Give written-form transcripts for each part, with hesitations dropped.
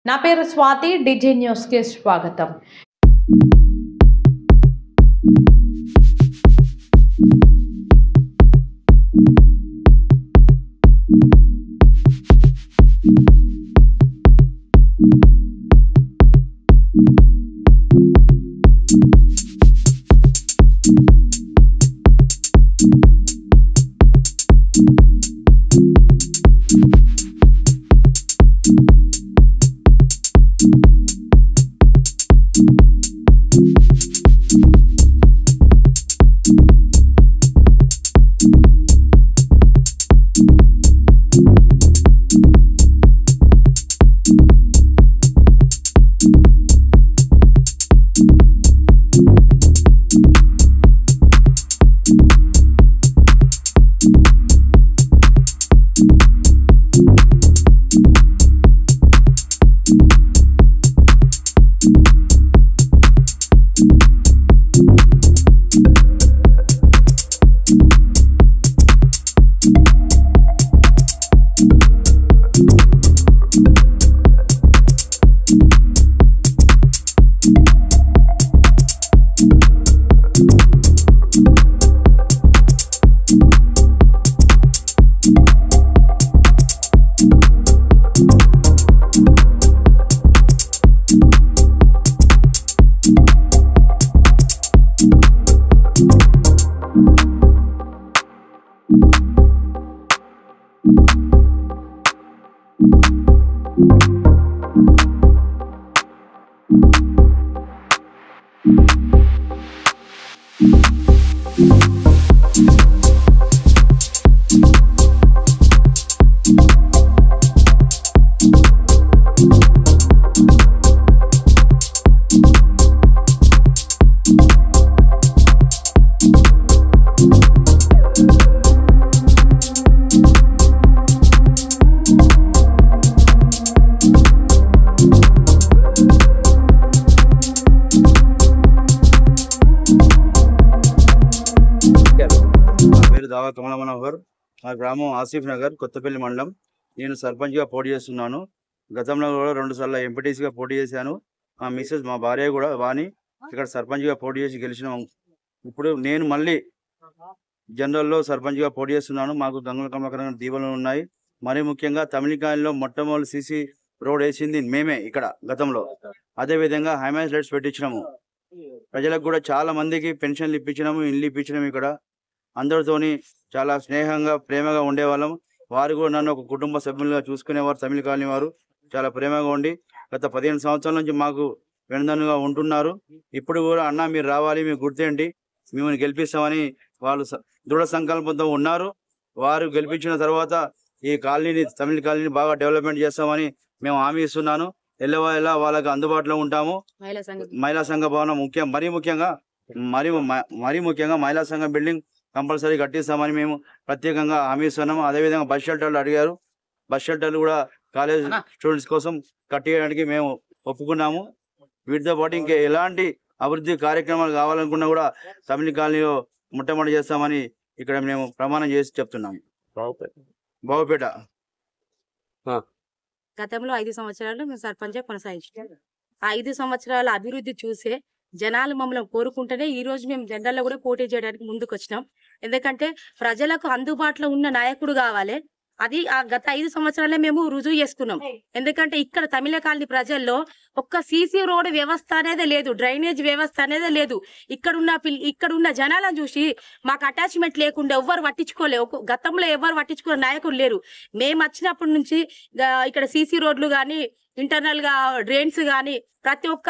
నా పేరు స్వాతి, డిజి న్యూస్కి స్వాగతం. దావా కమల మనోహర్, మా గ్రామం ఆసిఫ్ నగర్, కొత్తపల్లి మండలం. నేను సర్పంచ్గా పోటీ చేస్తున్నాను. గతంలో కూడా 2 సార్లు ఎంపీటీసీగా పోటీ చేశాను. మా భార్య కూడా వాణి ఇక్కడ సర్పంచ్గా పోటీ చేసి గెలిచినాము. ఇప్పుడు నేను మళ్ళీ జనరల్లో సర్పంచ్గా పోటీ చేస్తున్నాను. మాకు గంగుల కమలాకర్ దీవెనలు ఉన్నాయి. మరీ ముఖ్యంగా తమిళకాయల్లో మొట్టమొదటి సీసీ రోడ్ వేసింది మేమే ఇక్కడ గతంలో. అదేవిధంగా హైమాన్స్ లైట్స్ పెట్టించినాము. ప్రజలకు కూడా చాలా మందికి పెన్షన్లు ఇప్పించినాము, ఇల్లు ఇప్పించినాము. ఇక్కడ అందరితోని చాలా స్నేహంగా ప్రేమగా ఉండేవాళ్ళం. వారు కూడా నన్ను ఒక కుటుంబ సభ్యులుగా చూసుకునేవారు. తమిళ కాలనీ వారు చాలా ప్రేమగా ఉండి గత 15 సంవత్సరాల నుంచి మాకు వెనుదన్నుగా ఉంటున్నారు. ఇప్పుడు కూడా అన్న మీరు రావాలి, మీకు గుర్తేంటి, మిమ్మల్ని గెలిపిస్తామని వాళ్ళు దృఢ సంకల్పంతో ఉన్నారు. వారు గెలిపించిన తర్వాత ఈ కాలనీని, తమిళ కాలనీని బాగా డెవలప్మెంట్ చేస్తామని మేము హామీ ఇస్తున్నాను. ఎల్లవేళలా వాళ్ళకి అందుబాటులో ఉంటాము. మహిళా సంఘ భవనం మరీ ముఖ్యంగా మహిళా సంఘం బిల్డింగ్ కంపల్సరీ కట్టిస్తామని మేము ప్రత్యేకంగా హామీ ఇస్తున్నాము. అదేవిధంగా బస్ షెల్టర్లు అడిగారు. బస్ షెల్టర్లు కూడా కాలేజ్ స్టూడెంట్స్ కోసం కట్టేయడానికి మేము ఒప్పుకున్నాము. వీటితో పాటు ఇంకా ఎలాంటి అభివృద్ధి కార్యక్రమాలు కావాలనుకున్నా కూడా తమిళ కాలనీలో మొట్టమొదటి చేస్తామని ఇక్కడ మేము ప్రమాణం చేసి చెప్తున్నాము. బావుపేట గతంలో 5 సంవత్సరాలు మేము సర్పంచ్ కొనసాగించాం. ఆ 5 సంవత్సరాల అభివృద్ధి చూసే జనాలు మమ్మల్ని కోరుకుంటేనే ఈ రోజు మేము జనరల్లో కూడా పోటీ చేయడానికి ముందుకు వచ్చినాం. ఎందుకంటే ప్రజలకు అందుబాటులో ఉన్న నాయకుడు కావాలి. అది ఆ గత 5 సంవత్సరాలే మేము రుజువు చేసుకున్నాం. ఎందుకంటే ఇక్కడ తమిళ కాలనీ ప్రజల్లో ఒక్క సీసీ రోడ్ వ్యవస్థ అనేది లేదు, డ్రైనేజ్ వ్యవస్థ అనేది లేదు. ఇక్కడున్న జనాలను చూసి మాకు అటాచ్మెంట్ లేకుండా ఎవ్వరు పట్టించుకోలేరు. గతంలో ఎవరు పట్టించుకునే నాయకులు లేరు. మేము వచ్చినప్పటి నుంచి ఇక్కడ సీసీ రోడ్లు కానీ, ఇంటర్నల్ గా డ్రైన్స్ కానీ ప్రతి ఒక్క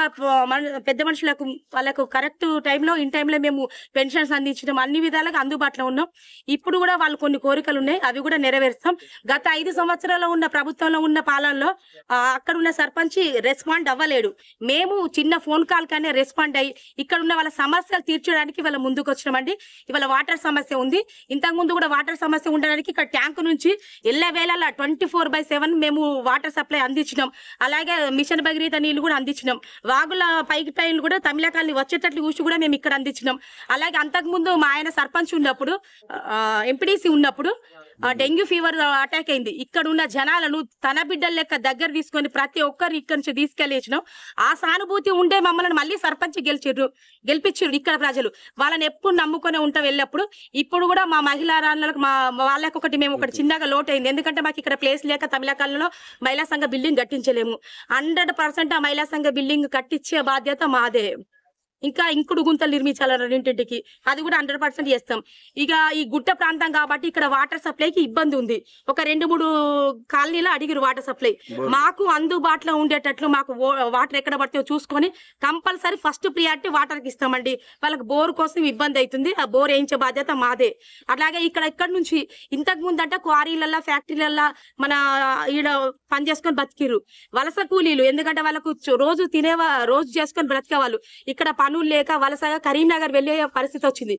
పెద్ద మనుషులకు వాళ్ళకు కరెక్ట్ టైంలో ఇన్ టైంలో మేము పెన్షన్స్ అందించడం, అన్ని విధాలుగా అందుబాటులో ఉన్నాం. ఇప్పుడు కూడా వాళ్ళు కొన్ని కోరికలు ఉన్నాయి, అవి కూడా నెరవేరుస్తాం. గత 5 సంవత్సరాల్లో ఉన్న ప్రభుత్వంలో ఉన్న పాలనలో అక్కడ ఉన్న సర్పంచ్ రెస్పాండ్ అవ్వలేడు. మేము చిన్న ఫోన్ కాల్ కానీ రెస్పాండ్ అయ్యి ఇక్కడ ఉన్న వాళ్ళ సమస్యలు తీర్చడానికి వాళ్ళ ముందుకు వచ్చినామండి. ఇవాళ వాటర్ సమస్య ఉంది. ఇంతకు ముందు కూడా వాటర్ సమస్య ఉండడానికి ఇక్కడ ట్యాంకు నుంచి ఎల్లవేళలా 24/7 మేము వాటర్ సప్లై అందించినాం. అలాగే మిషన్ భగీరథ నీళ్లు కూడా అందించినాం. వాగుల పైకి పైన కూడా తమిళకాలని వచ్చేటట్లు చూసి కూడా మేము ఇక్కడ అందించినాం. అలాగే అంతకుముందు మా ఆయన సర్పంచ్ ఉన్నప్పుడు ఎంపీడీసీ ఉన్నప్పుడు డెంగ్యూ ఫీవర్ అటాక్ అయింది. ఇక్కడ ఉన్న జనాలను తన బిడ్డల లెక్క దగ్గర తీసుకొని ప్రతి ఒక్కరు ఇక్కడ నుంచి తీసుకెళ్ళిచ్చినాం. ఆ సానుభూతి ఉండే మమ్మల్ని మళ్ళీ సర్పంచ్ గెలిపించారు ఇక్కడ ప్రజలు. వాళ్ళని ఎప్పుడు నమ్ముకొని ఉంటాం వెళ్ళప్పుడు. ఇప్పుడు కూడా మా మహిళా రాళ్ళకు మా వాళ్ళకి మేము ఒకటి చిన్నగా లోటు అయింది. ఎందుకంటే మాకు ఇక్కడ ప్లేస్ లేక తమిళకాలలో మహిళా సంఘ బిల్డింగ్ కట్టించలేము. 100% ఆ మహిళా సంఘ బిల్డింగ్ కట్టించే బాధ్యత మాదే. ఇంకా ఇంకుడు గుంతలు నిర్మించాలి రెండింటికి, అది కూడా 100% చేస్తాం. ఇక ఈ గుట్ట ప్రాంతం కాబట్టి ఇక్కడ వాటర్ సప్లైకి ఇబ్బంది ఉంది. ఒక 2-3 కాలనీలో అడిగిరు వాటర్ సప్లై. మాకు అందుబాటులో ఉండేటట్లు మాకు వాటర్ ఎక్కడ పడితే చూసుకొని కంపల్సరీ ఫస్ట్ ప్రియారిటీ వాటర్కి ఇస్తామండి. వాళ్ళకి బోర్ కోసం ఇబ్బంది అవుతుంది, ఆ బోర్ వేయించే బాధ్యత మాదే. అలాగే ఇక్కడ నుంచి ఇంతకు ముందు అంటే క్వారీలల్లా ఫ్యాక్టరీలల్లా మన ఈడ పని చేసుకొని బతికిరు వలస కూలీలు. ఎందుకంటే వాళ్ళకు రోజు చేసుకొని బ్రతికే వాళ్ళు. ఇక్కడ పనులు లేక వలసగా కరీంనగర్ వెళ్ళే పరిస్థితి వచ్చింది.